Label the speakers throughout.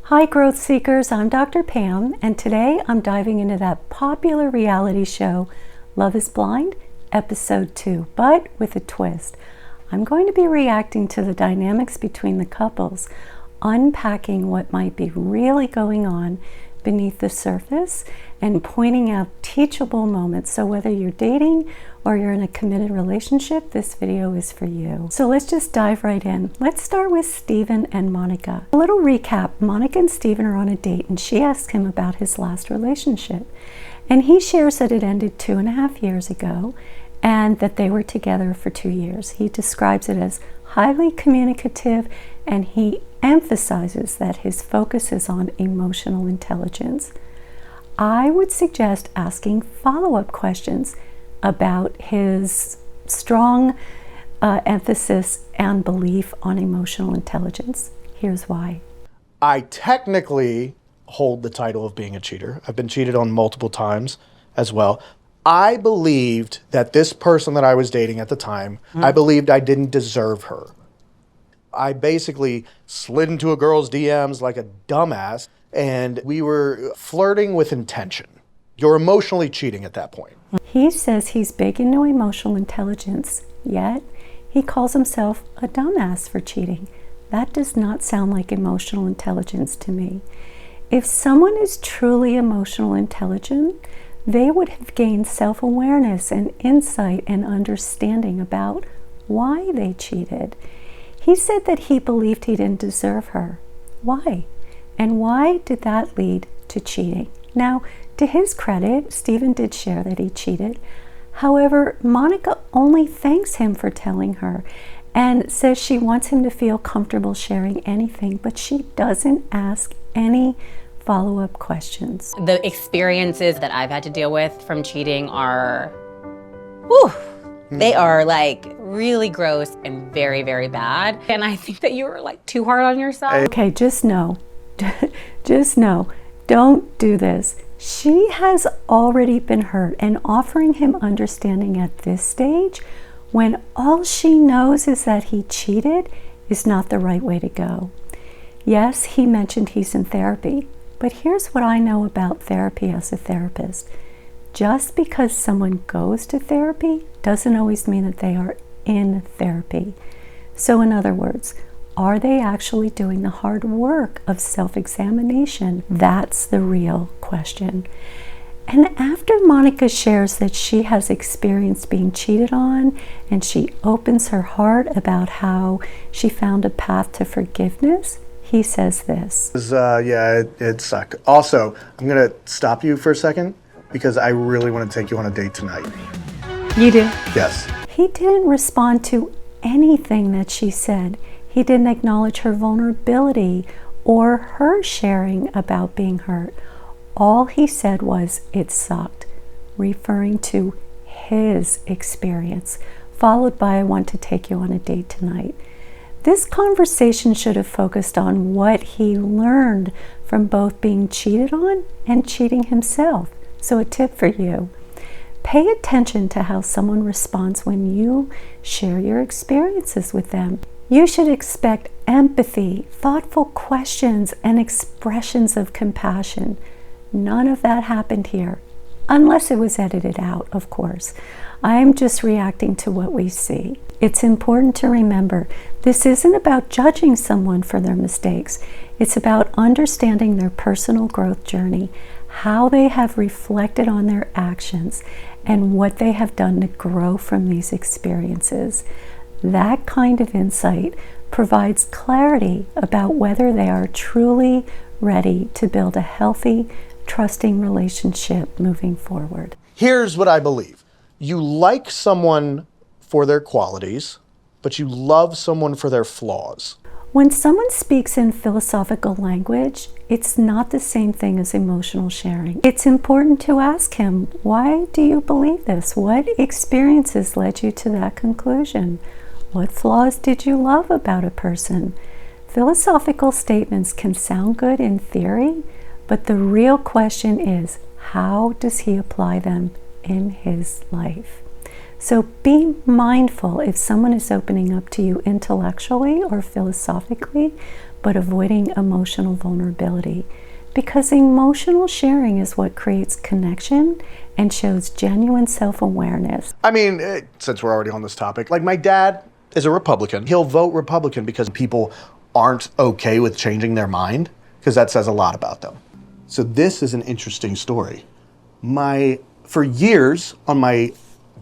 Speaker 1: Hi Growth Seekers, I'm Dr. Pam, and today I'm diving into that popular reality show, Love is Blind, Episode 2, but with a twist. I'm going to be reacting to the dynamics between the couples, unpacking what might be really going on beneath the surface, and pointing out teachable moments. So whether you're dating or you're in a committed relationship, this video is for you. So let's just dive right in. Let's start with Stephen and Monica. A little recap, Monica and Stephen are on a date and she asks him about his last relationship. And he shares that it ended 2.5 years ago and that they were together for 2 years. He describes it as highly communicative, and he emphasizes that his focus is on emotional intelligence. I would suggest asking follow-up questions about his strong emphasis and belief on emotional intelligence. Here's why.
Speaker 2: I technically hold the title of being a cheater. I've been cheated on multiple times as well. I believed that this person that I was dating at the time, I believed I didn't deserve her. I basically slid into a girl's DMs like a dumbass, and we were flirting with intention. You're emotionally cheating at that point.
Speaker 1: He says he's big into emotional intelligence, yet he calls himself a dumbass for cheating. That does not sound like emotional intelligence to me. If someone is truly emotional intelligent, they would have gained self-awareness and insight and understanding about why they cheated. He said that he believed he didn't deserve her. Why? And why did that lead to cheating? Now, to his credit, Stephen did share that he cheated. However, Monica only thanks him for telling her and says she wants him to feel comfortable sharing anything, but she doesn't ask any follow-up questions.
Speaker 3: The experiences that I've had to deal with from cheating are, whew, they are like really gross and very, very bad. And I think that you were like too hard on yourself.
Speaker 1: Okay, just know, don't do this. She has already been hurt, and offering him understanding at this stage, when all she knows is that he cheated, is not the right way to go. Yes, he mentioned he's in therapy, but here's what I know about therapy as a therapist. Just because someone goes to therapy doesn't always mean that they are in therapy. So in other words, are they actually doing the hard work of self-examination? That's the real question. And after Monica shares that she has experienced being cheated on, and she opens her heart about how she found a path to forgiveness, he says this.
Speaker 2: It sucked. Also, I'm gonna stop you for a second because I really want to take you on a date tonight.
Speaker 1: You do?
Speaker 2: Yes.
Speaker 1: He didn't respond to anything that she said. He didn't acknowledge her vulnerability or her sharing about being hurt. All he said was, "It sucked," referring to his experience, followed by, "I want to take you on a date tonight." This conversation should have focused on what he learned from both being cheated on and cheating himself. So a tip for you: pay attention to how someone responds when you share your experiences with them. You should expect empathy, thoughtful questions, and expressions of compassion. None of that happened here, unless it was edited out, of course. I am just reacting to what we see. It's important to remember, this isn't about judging someone for their mistakes. It's about understanding their personal growth journey, how they have reflected on their actions, and what they have done to grow from these experiences. That kind of insight provides clarity about whether they are truly ready to build a healthy, trusting relationship moving forward.
Speaker 2: Here's what I believe. You like someone for their qualities, but you love someone for their flaws.
Speaker 1: When someone speaks in philosophical language, it's not the same thing as emotional sharing. It's important to ask him, why do you believe this? What experiences led you to that conclusion? What flaws did you love about a person? Philosophical statements can sound good in theory, but the real question is, how does he apply them in his life? So be mindful if someone is opening up to you intellectually or philosophically, but avoiding emotional vulnerability. Because emotional sharing is what creates connection and shows genuine self-awareness.
Speaker 2: I mean, since we're already on this topic, like my dad is a Republican. He'll vote Republican because people aren't okay with changing their mind, because that says a lot about them. So this is an interesting story. For years on my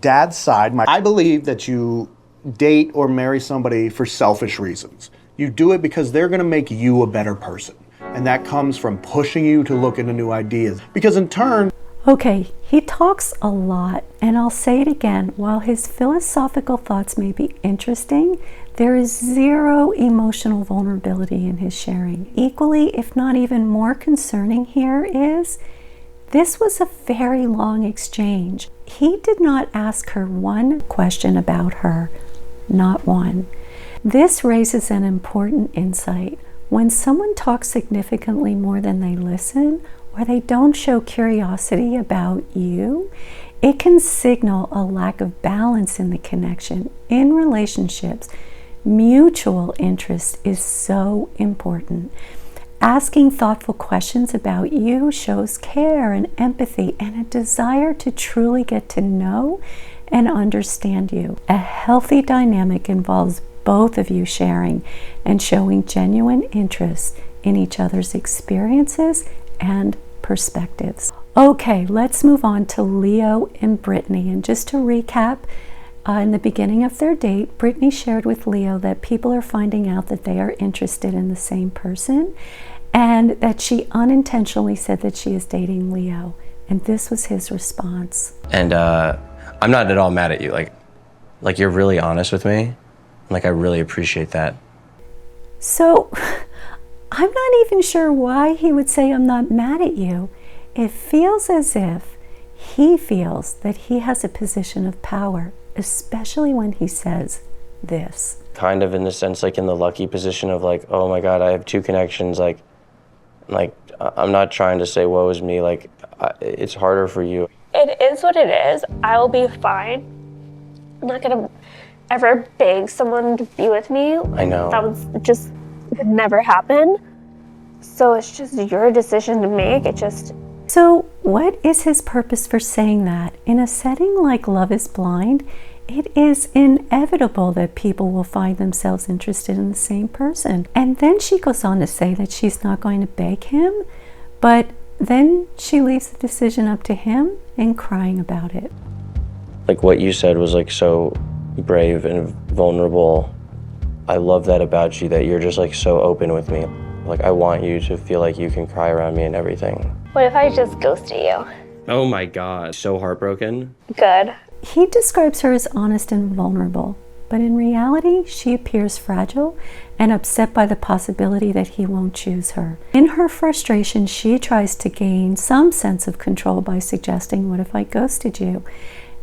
Speaker 2: dad's side, I believe that you date or marry somebody for selfish reasons. You do it because they're gonna make you a better person. And that comes from pushing you to look into new ideas. Because in turn,
Speaker 1: okay, he talks a lot, and I'll say it again, while his philosophical thoughts may be interesting, there is zero emotional vulnerability in his sharing. Equally, if not even more concerning here is, this was a very long exchange. He did not ask her one question about her, not one. This raises an important insight. When someone talks significantly more than they listen, or they don't show curiosity about you, it can signal a lack of balance in the connection. In relationships, mutual interest is so important. Asking thoughtful questions about you shows care and empathy and a desire to truly get to know and understand you. A healthy dynamic involves both of you sharing and showing genuine interest in each other's experiences and perspectives. Okay, let's move on to Leo and Brittney. And just to recap, in the beginning of their date, Brittney shared with Leo that people are finding out that they are interested in the same person, and that she unintentionally said that she is dating Leo. And this was his response.
Speaker 4: And I'm not at all mad at you. Like you're really honest with me. Like, I really appreciate that.
Speaker 1: So, I'm not even sure why he would say I'm not mad at you. It feels as if he feels that he has a position of power, especially when he says this.
Speaker 4: Kind of in the sense, like in the lucky position of like, oh my God, I have two connections. Like I'm not trying to say woe is me. Like, it's harder for you.
Speaker 5: It is what it is. I will be fine. I'm not gonna ever beg someone to be with me.
Speaker 4: I know.
Speaker 5: That would never happen. So it's just your decision to make.
Speaker 1: So what is his purpose for saying that? In a setting like Love is Blind, it is inevitable that people will find themselves interested in the same person. And then she goes on to say that she's not going to beg him, but then she leaves the decision up to him and crying about it.
Speaker 4: Like what you said was like so brave and vulnerable. I love that about you, that you're just like so open with me. Like I want you to feel like you can cry around me and everything.
Speaker 5: What if I just ghosted you?
Speaker 4: Oh my God, so heartbroken.
Speaker 5: Good.
Speaker 1: He describes her as honest and vulnerable, but in reality, she appears fragile and upset by the possibility that he won't choose her. In her frustration, she tries to gain some sense of control by suggesting, "What if I ghosted you?"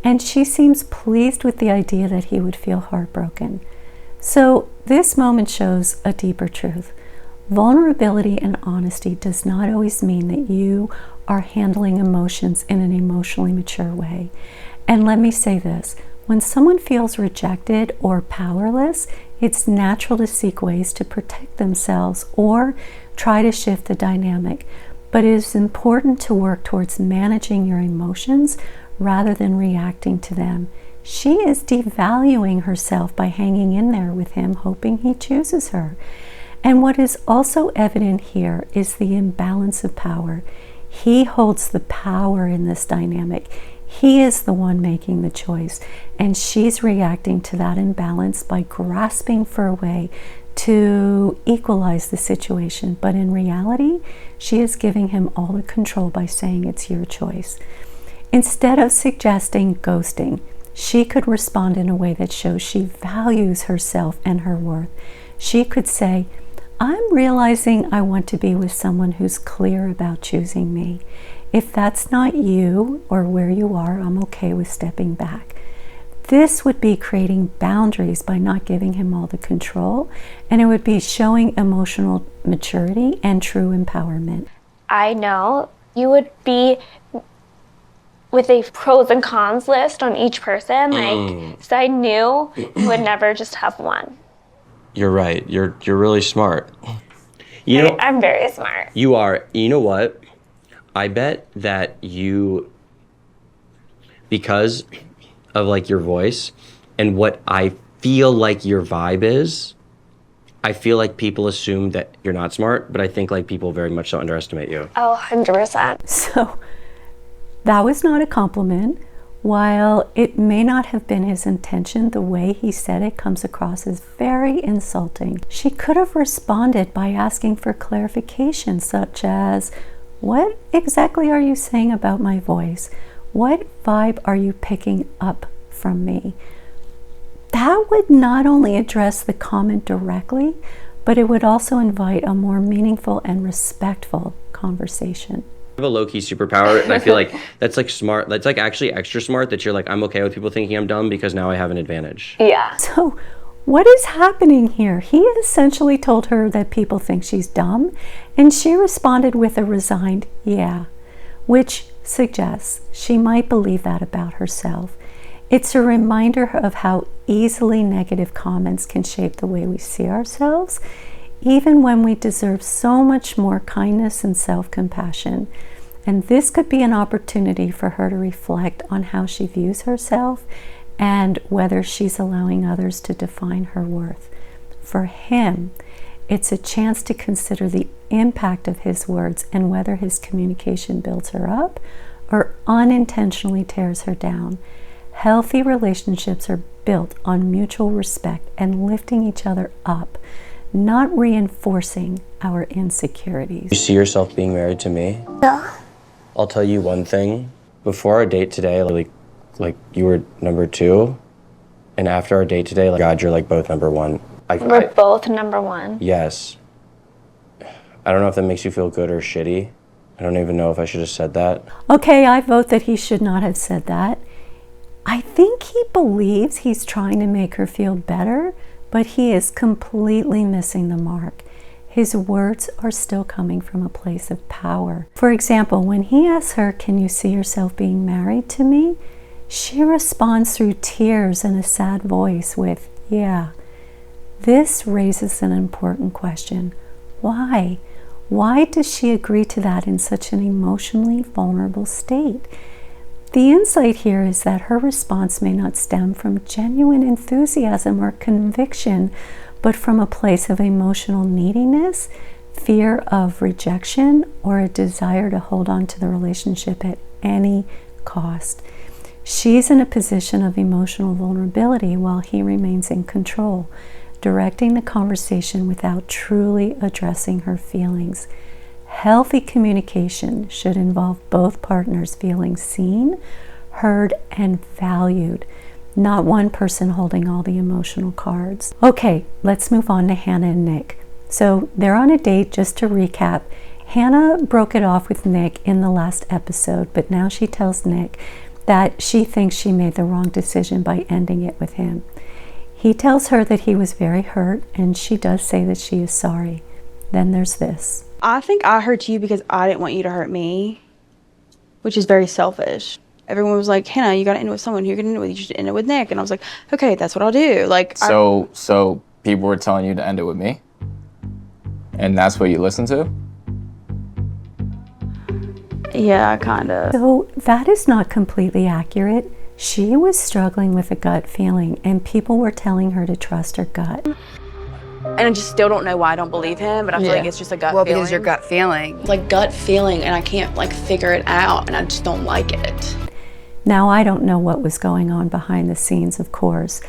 Speaker 1: And she seems pleased with the idea that he would feel heartbroken. So this moment shows a deeper truth. Vulnerability and honesty does not always mean that you are handling emotions in an emotionally mature way. And let me say this, when someone feels rejected or powerless, it's natural to seek ways to protect themselves or try to shift the dynamic. But it is important to work towards managing your emotions rather than reacting to them. She is devaluing herself by hanging in there with him, hoping he chooses her. And what is also evident here is the imbalance of power. He holds the power in this dynamic. He is the one making the choice, and she's reacting to that imbalance by grasping for a way to equalize the situation. But in reality, she is giving him all the control by saying it's your choice. Instead of suggesting ghosting, she could respond in a way that shows she values herself and her worth. She could say, "I'm realizing I want to be with someone who's clear about choosing me. If that's not you or where you are, I'm okay with stepping back." This would be creating boundaries by not giving him all the control, and it would be showing emotional maturity and true empowerment.
Speaker 5: I know you would be with a pros and cons list on each person, like, so I knew you would never just have one.
Speaker 4: You're right. You're really smart. You know,
Speaker 5: I'm very smart.
Speaker 4: you are. You know what? I bet that you, because of like your voice and what I feel like your vibe is, I feel like people assume that you're not smart, but I think like people very much so underestimate you.
Speaker 5: Oh, 100%.
Speaker 1: So that was not a compliment. While it may not have been his intention, the way he said it comes across as very insulting. She could have responded by asking for clarification, such as, what exactly are you saying about my voice? What vibe are you picking up from me? That would not only address the comment directly, but it would also invite a more meaningful and respectful conversation.
Speaker 4: I have a low-key superpower, and I feel like that's like smart. That's like actually extra smart that you're like, I'm okay with people thinking I'm dumb because now I have an advantage.
Speaker 5: Yeah.
Speaker 1: So what is happening here? He essentially told her that people think she's dumb, and she responded with a resigned yeah, which suggests she might believe that about herself. It's a reminder of how easily negative comments can shape the way we see ourselves, even when we deserve so much more kindness and self-compassion. And this could be an opportunity for her to reflect on how she views herself and whether she's allowing others to define her worth. For him, it's a chance to consider the impact of his words and whether his communication builds her up or unintentionally tears her down. Healthy relationships are built on mutual respect and lifting each other up, not reinforcing our insecurities.
Speaker 4: You see yourself being married to me?
Speaker 5: Yeah.
Speaker 4: I'll tell you one thing. Before our date today, like you were number 2, and after our date today, like God, you're like both number 1.
Speaker 5: We're both number 1.
Speaker 4: Yes. I don't know if that makes you feel good or shitty. I don't even know if I should have said that.
Speaker 1: Okay, I vote that he should not have said that. I think he believes he's trying to make her feel better, but he is completely missing the mark. His words are still coming from a place of power. For example, when he asks her, "Can you see yourself being married to me?" she responds through tears and a sad voice with, "Yeah." This raises an important question. Why? Why does she agree to that in such an emotionally vulnerable state? The insight here is that her response may not stem from genuine enthusiasm or conviction, but from a place of emotional neediness, fear of rejection, or a desire to hold on to the relationship at any cost. She's in a position of emotional vulnerability while he remains in control, directing the conversation without truly addressing her feelings. Healthy communication should involve both partners feeling seen, heard, and valued, not one person holding all the emotional cards. Okay, let's move on to Hannah and Nick. So they're on a date. Just to recap, Hannah broke it off with Nick in the last episode, but now she tells Nick that she thinks she made the wrong decision by ending it with him. He tells her that he was very hurt, and she does say that she is sorry. Then there's this.
Speaker 6: I think I hurt you because I didn't want you to hurt me, which is very selfish. Everyone was like, "Hannah, you got to end it with someone. Who you going to end it with? You should end it with Nick." And I was like, "Okay, that's what I'll do." Like,
Speaker 7: So people were telling you to end it with me, and that's what you listened to?
Speaker 6: Yeah, kind of.
Speaker 1: So that is not completely accurate. She was struggling with a gut feeling, and people were telling her to trust her gut.
Speaker 6: And I just still don't know why I don't believe him, but I feel like it's just a gut feeling.
Speaker 8: Well, because your gut feeling.
Speaker 6: It's like gut feeling, and I can't like figure it out, and I just don't like it.
Speaker 1: Now, I don't know what was going on behind the scenes, of course.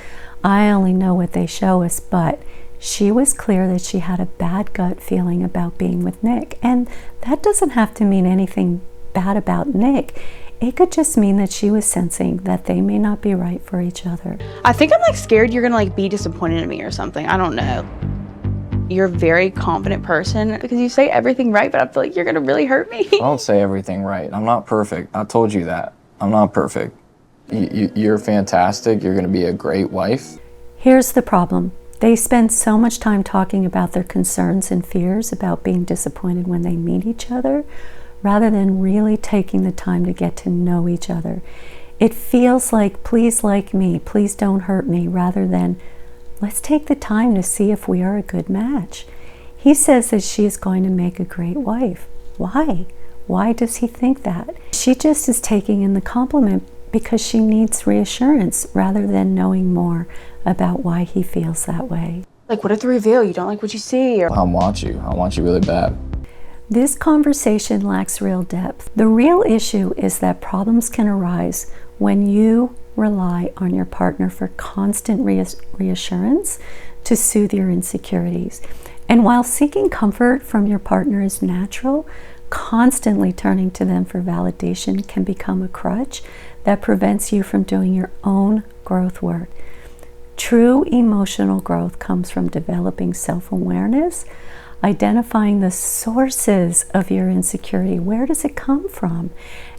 Speaker 1: I only know what they show us, but she was clear that she had a bad gut feeling about being with Nick. And that doesn't have to mean anything bad about Nick. It could just mean that she was sensing that they may not be right for each other.
Speaker 6: I think I'm like scared you're gonna like be disappointed in me or something. I don't know. You're a very confident person because you say everything right, but I feel like you're gonna really hurt me.
Speaker 7: I don't say everything right. I'm not perfect. I told you that. I'm not perfect. You're fantastic. You're gonna be a great wife.
Speaker 1: Here's the problem. They spend so much time talking about their concerns and fears about being disappointed when they meet each other, rather than really taking the time to get to know each other. It feels like, please like me, please don't hurt me, rather than let's take the time to see if we are a good match. He says that she is going to make a great wife. Why? Why does he think that? She just is taking in the compliment because she needs reassurance rather than knowing more about why he feels that way.
Speaker 6: Like, what if the reveal, you don't like what you see? Or
Speaker 7: I want you really bad.
Speaker 1: This conversation lacks real depth. The real issue is that problems can arise when you rely on your partner for constant reassurance to soothe your insecurities. And while seeking comfort from your partner is natural, constantly turning to them for validation can become a crutch that prevents you from doing your own growth work. True emotional growth comes from developing self-awareness, identifying the sources of your insecurity. Where does it come from?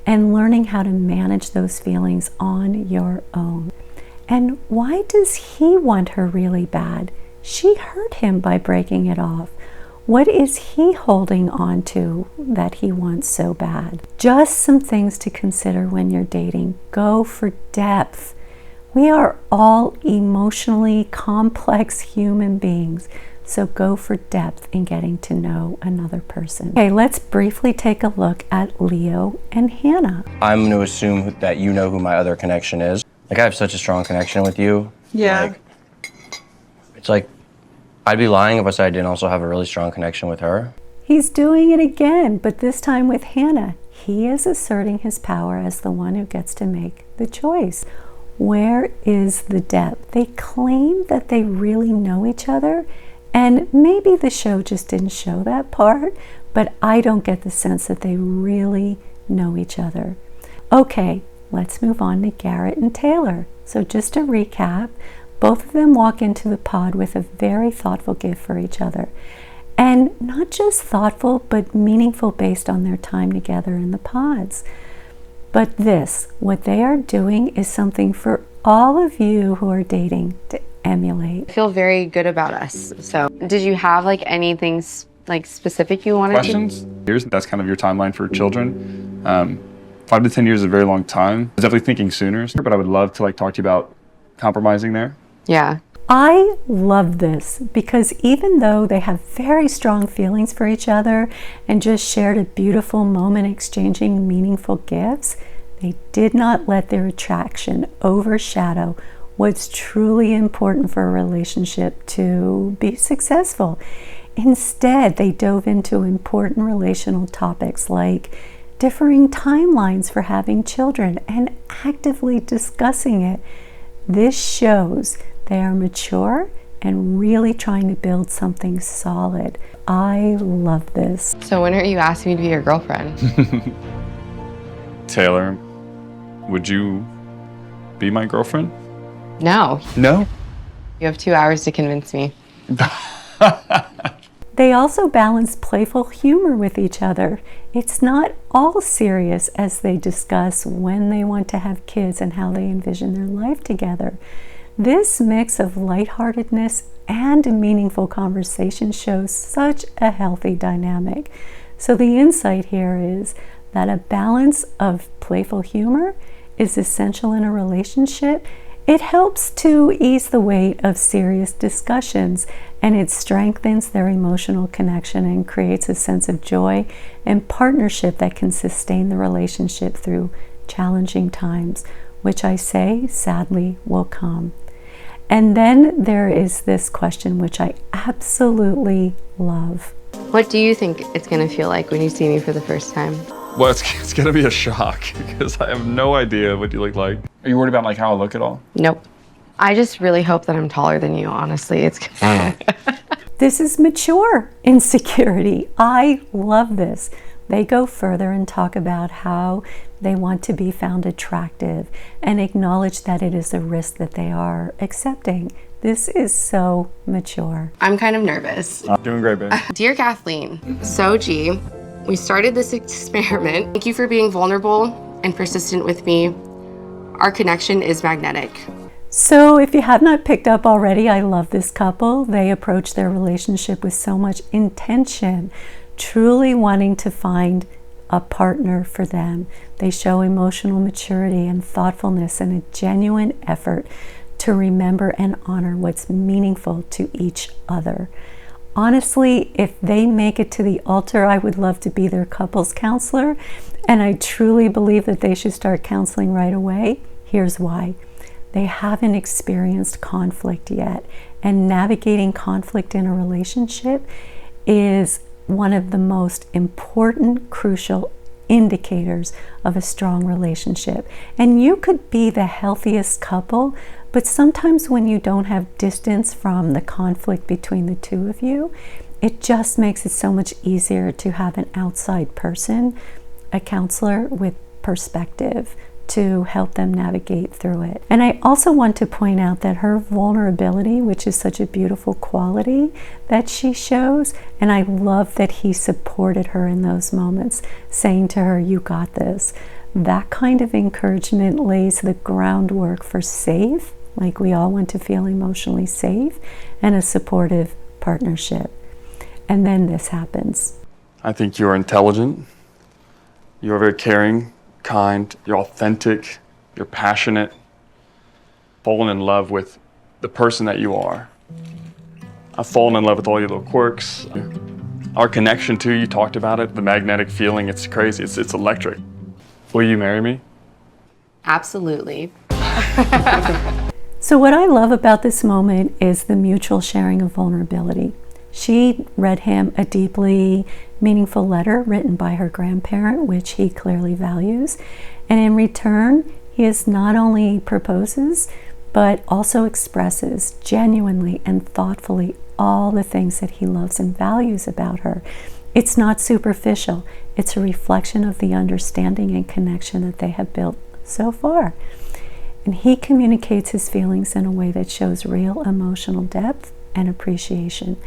Speaker 1: And learning how to manage those feelings on your own. And why does he want her really bad? She hurt him by breaking it off. What is he holding on to that he wants so bad? Just some things to consider when you're dating. Go for depth. We are all emotionally complex human beings, so go for depth in getting to know another person. Okay, let's briefly take a look at Leo and Hannah.
Speaker 4: I'm going to assume that you know who my other connection is. Like, I have such a strong connection with you.
Speaker 6: yeah.
Speaker 4: Like, it's like, I'd be lying if I said I didn't also have a really strong connection with her.
Speaker 1: He's doing it again, but this time with Hannah. He is asserting his power as the one who gets to make the choice. Where is the depth? They claim that they really know each other, and maybe the show just didn't show that part, but I don't get the sense that they really know each other. Okay, let's move on to Garrett and Taylor. So just to recap, both of them walk into the pod with a very thoughtful gift for each other. And not just thoughtful, but meaningful based on their time together in the pods. But this, what they are doing, is something for all of you who are dating to emulate.
Speaker 8: I feel very good about us. So did you have like anything like specific you wanted
Speaker 9: Questions? Years, that's kind of your timeline for children. 5 to 10 years is a very long time. I was definitely thinking sooner, but I would love to like talk to you about compromising there.
Speaker 8: Yeah.
Speaker 1: I love this because even though they have very strong feelings for each other and just shared a beautiful moment exchanging meaningful gifts, they did not let their attraction overshadow what's truly important for a relationship to be successful. Instead, they dove into important relational topics like differing timelines for having children and actively discussing it. This shows they are mature and really trying to build something solid. I love this.
Speaker 8: So when are you asking me to be your girlfriend?
Speaker 9: Taylor, would you be my girlfriend?
Speaker 8: No.
Speaker 9: No?
Speaker 8: You have 2 hours to convince me.
Speaker 1: They also balance playful humor with each other. It's not all serious as they discuss when they want to have kids and how they envision their life together. This mix of lightheartedness and meaningful conversation shows such a healthy dynamic. So the insight here is that a balance of playful humor is essential in a relationship. It helps to ease the weight of serious discussions, and it strengthens their emotional connection and creates a sense of joy and partnership that can sustain the relationship through challenging times, which I say sadly will come. And then there is this question which I absolutely love.
Speaker 8: What do you think it's gonna feel like when you see me for the first time?
Speaker 9: Well, it's gonna be a shock because I have no idea what you look like. Are you worried about like how I look at all?
Speaker 8: Nope. I just really hope that I'm taller than you, honestly. It's
Speaker 1: This is mature insecurity. I love this. They go further and talk about how they want to be found attractive and acknowledge that it is a risk that they are accepting. This is so mature.
Speaker 8: I'm kind of nervous.
Speaker 9: Doing great, babe.
Speaker 8: Dear Kathleen, so G, we started this experiment. Thank you for being vulnerable and persistent with me. Our connection is magnetic.
Speaker 1: So if you have not picked up already, I love this couple. They approach their relationship with so much intention, truly wanting to find a partner for them. They show emotional maturity and thoughtfulness and a genuine effort to remember and honor what's meaningful to each other. Honestly, if they make it to the altar, I would love to be their couples counselor, and I truly believe that they should start counseling right away. Here's why. They haven't experienced conflict yet, and navigating conflict in a relationship is one of the most important, crucial indicators of a strong relationship. And you could be the healthiest couple, but sometimes when you don't have distance from the conflict between the two of you, it just makes it so much easier to have an outside person, a counselor with perspective, to help them navigate through it. And I also want to point out that her vulnerability, which is such a beautiful quality that she shows, and I love that he supported her in those moments, saying to her, "You got this." That kind of encouragement lays the groundwork for safe, like we all want to feel emotionally safe, and a supportive partnership. And then this happens.
Speaker 9: I think you're intelligent. You're very caring, kind, you're authentic, you're passionate, fallen in love with the person that you are. I've fallen in love with all your little quirks. Our connection too, you talked about it, the magnetic feeling, it's crazy, it's electric. Will you marry me?
Speaker 8: Absolutely.
Speaker 1: So what I love about this moment is the mutual sharing of vulnerability. She read him a deeply meaningful letter written by her grandparent, which he clearly values. And in return, he is not only proposes, but also expresses genuinely and thoughtfully all the things that he loves and values about her. It's not superficial. It's a reflection of the understanding and connection that they have built so far. And he communicates his feelings in a way that shows real emotional depth and appreciation.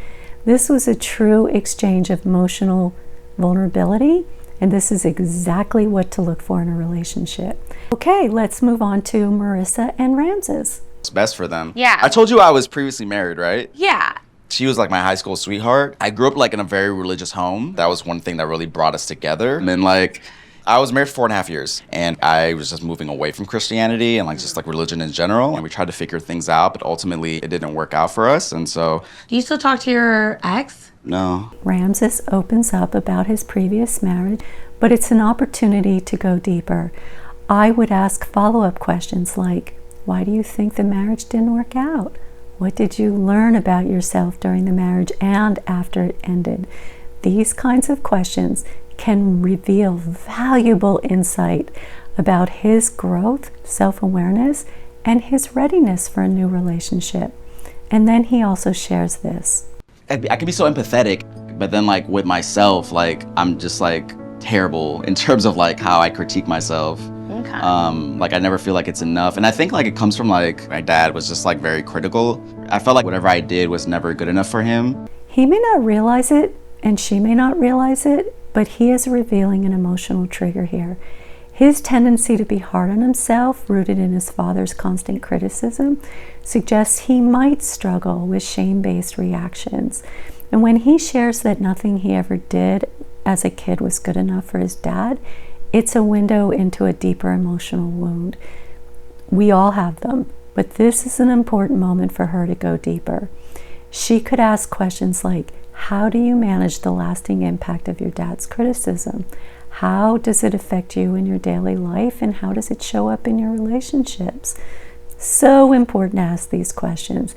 Speaker 1: This was a true exchange of emotional vulnerability, and this is exactly what to look for in a relationship. Okay, let's move on to Marissa and Ramses.
Speaker 10: It's best for them.
Speaker 8: Yeah.
Speaker 10: I told you I was previously married, right?
Speaker 8: Yeah.
Speaker 10: She was like my high school sweetheart. I grew up like in a very religious home. That was one thing that really brought us together. And then like, I was married for 4.5 years, and I was just moving away from Christianity and like just like religion in general. And we tried to figure things out, but ultimately it didn't work out for us. And so.
Speaker 8: Do you still talk to your ex?
Speaker 10: No.
Speaker 1: Ramses opens up about his previous marriage, but it's an opportunity to go deeper. I would ask follow-up questions like, why do you think the marriage didn't work out? What did you learn about yourself during the marriage and after it ended? These kinds of questions can reveal valuable insight about his growth, self-awareness, and his readiness for a new relationship. And then he also shares this.
Speaker 10: I can be so empathetic, but then like with myself, like I'm just like terrible in terms of like how I critique myself.
Speaker 8: Okay.
Speaker 10: Like I never feel like it's enough. And I think like it comes from like my dad was just like very critical. I felt like whatever I did was never good enough for him.
Speaker 1: He may not realize it, and she may not realize it, but he is revealing an emotional trigger here. His tendency to be hard on himself, rooted in his father's constant criticism, suggests he might struggle with shame-based reactions. And when he shares that nothing he ever did as a kid was good enough for his dad, it's a window into a deeper emotional wound. We all have them, but this is an important moment for her to go deeper. She could ask questions like, how do you manage the lasting impact of your dad's criticism? How does it affect you in your daily life, and how does it show up in your relationships? So important to ask these questions.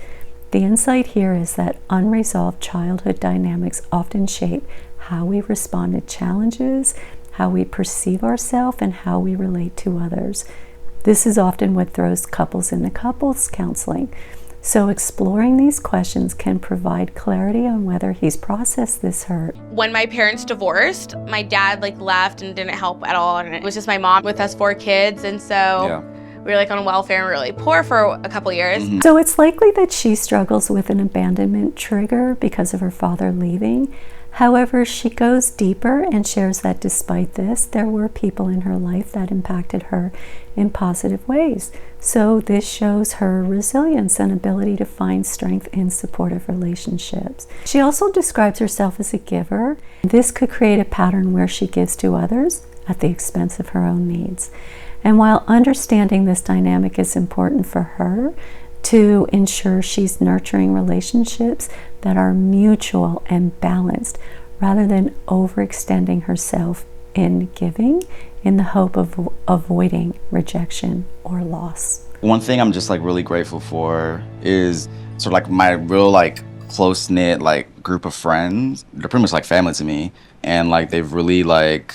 Speaker 1: The insight here is that unresolved childhood dynamics often shape how we respond to challenges, how we perceive ourselves, and how we relate to others. This is often what throws couples into couples counseling. So exploring these questions can provide clarity on whether he's processed this hurt.
Speaker 8: When my parents divorced, my dad like left and didn't help at all, and it was just my mom with us 4 kids, and so we were like on welfare and really poor for a couple years.
Speaker 10: Mm-hmm.
Speaker 1: So it's likely that she struggles with an abandonment trigger because of her father leaving. However, she goes deeper and shares that despite this, there were people in her life that impacted her in positive ways. So this shows her resilience and ability to find strength in supportive relationships. She also describes herself as a giver. This could create a pattern where she gives to others at the expense of her own needs. And while understanding this dynamic is important for her, to ensure she's nurturing relationships that are mutual and balanced rather than overextending herself in giving in the hope of avoiding rejection or loss.
Speaker 10: One thing I'm just like really grateful for is sort of like my real like close-knit like group of friends. They're pretty much like family to me, and like they've really like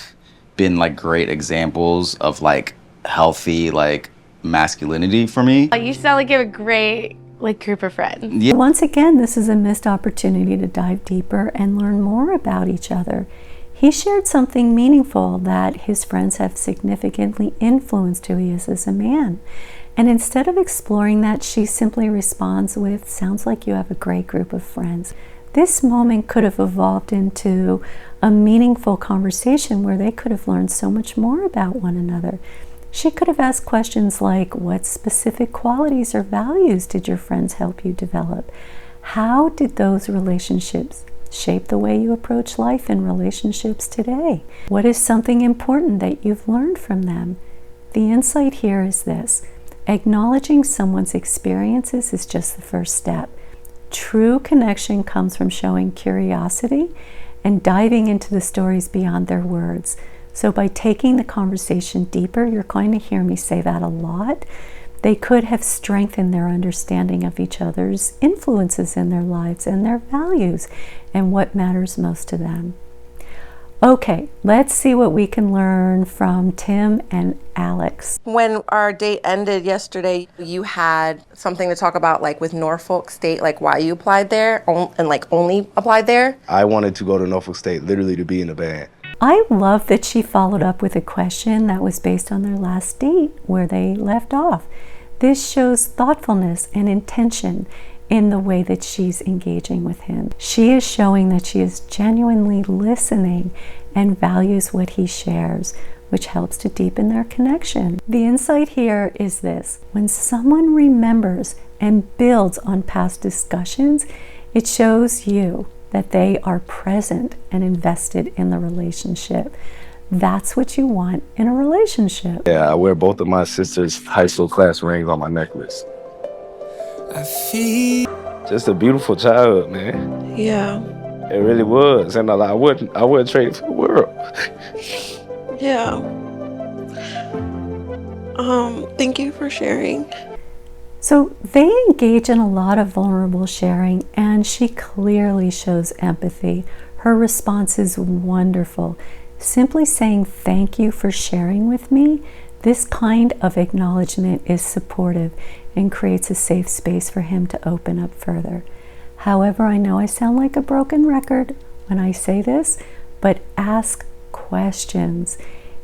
Speaker 10: been like great examples of like healthy like masculinity for me.
Speaker 8: You sound like you have a great like group of friends.
Speaker 10: Yeah.
Speaker 1: Once again, this is a missed opportunity to dive deeper and learn more about each other. He shared something meaningful, that his friends have significantly influenced who he is as a man. And instead of exploring that, she simply responds with, "Sounds like you have a great group of friends." This moment could have evolved into a meaningful conversation where they could have learned so much more about one another. She could have asked questions like, what specific qualities or values did your friends help you develop? How did those relationships shape the way you approach life and relationships today? What is something important that you've learned from them? The insight here is this: acknowledging someone's experiences is just the first step. True connection comes from showing curiosity and diving into the stories beyond their words. So by taking the conversation deeper, you're going to hear me say that a lot, they could have strengthened their understanding of each other's influences in their lives and their values and what matters most to them. Okay, let's see what we can learn from Tim and Alex.
Speaker 11: When our date ended yesterday, you had something to talk about, like with Norfolk State, like why you applied there and like only applied there.
Speaker 12: I wanted to go to Norfolk State literally to be in the band.
Speaker 1: I love that she followed up with a question that was based on their last date where they left off. This shows thoughtfulness and intention in the way that she's engaging with him. She is showing that she is genuinely listening and values what he shares, which helps to deepen their connection. The insight here is this: when someone remembers and builds on past discussions, it shows you that they are present and invested in the relationship. That's what you want in a relationship.
Speaker 12: Yeah, I wear both of my sister's high school class rings on my necklace. Just a beautiful childhood, man.
Speaker 11: Yeah.
Speaker 12: It really was, and I wouldn't trade it for the world.
Speaker 11: Yeah. Thank you for sharing.
Speaker 1: So they engage in a lot of vulnerable sharing, and she clearly shows empathy. Her response is wonderful. Simply saying thank you for sharing with me, this kind of acknowledgement is supportive and creates a safe space for him to open up further. However, I know I sound like a broken record when I say this, but ask questions.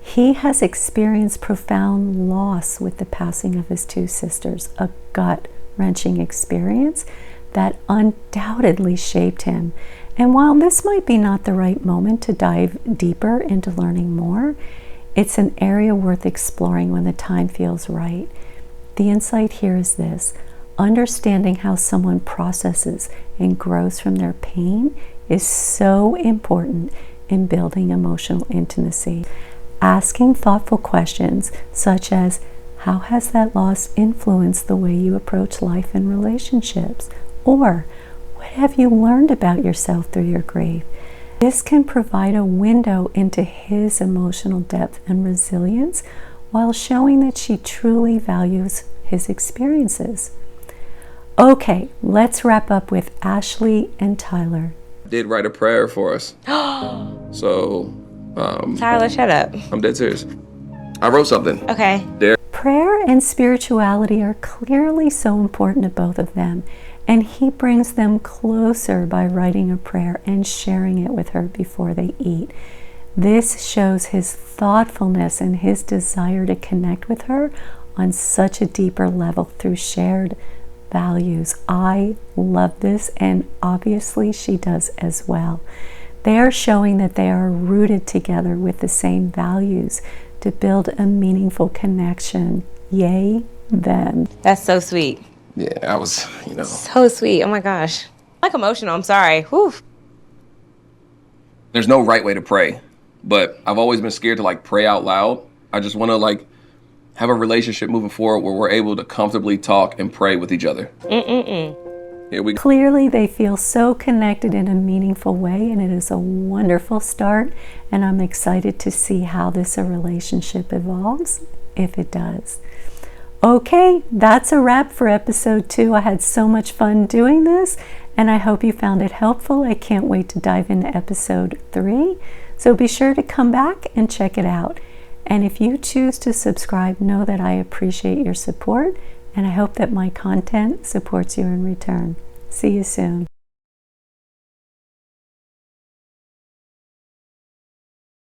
Speaker 1: He has experienced profound loss with the passing of his two sisters, a gut-wrenching experience that undoubtedly shaped him. And while this might be not the right moment to dive deeper into learning more, it's an area worth exploring when the time feels right. The insight here is this: understanding how someone processes and grows from their pain is so important in building emotional intimacy. Asking thoughtful questions such as, how has that loss influenced the way you approach life and relationships? Or, what have you learned about yourself through your grief? This can provide a window into his emotional depth and resilience while showing that she truly values his experiences. Okay, let's wrap up with Ashley and Tyler.
Speaker 13: Did write a prayer for us. So,
Speaker 11: Tyler, shut up.
Speaker 13: I'm dead serious. I wrote something.
Speaker 11: Okay.
Speaker 13: There.
Speaker 1: Prayer and spirituality are clearly so important to both of them, and he brings them closer by writing a prayer and sharing it with her before they eat. This shows his thoughtfulness and his desire to connect with her on such a deeper level through shared values. I love this, and obviously she does as well. They are showing that they are rooted together with the same values to build a meaningful connection. Yay, them.
Speaker 14: That's so sweet.
Speaker 13: Yeah, I was,
Speaker 14: So sweet. Oh my gosh. I'm like emotional. I'm sorry. Whew.
Speaker 13: There's no right way to pray, but I've always been scared to like pray out loud. I just want to like have a relationship moving forward where we're able to comfortably talk and pray with each other. Here we go.
Speaker 1: Clearly, they feel so connected in a meaningful way, and it is a wonderful start. And I'm excited to see how this relationship evolves, if it does. Okay, that's a wrap for episode 2. I had so much fun doing this, and I hope you found it helpful. I can't wait to dive into episode 3. So be sure to come back and check it out. And if you choose to subscribe, know that I appreciate your support, and I hope that my content supports you in return. See you soon.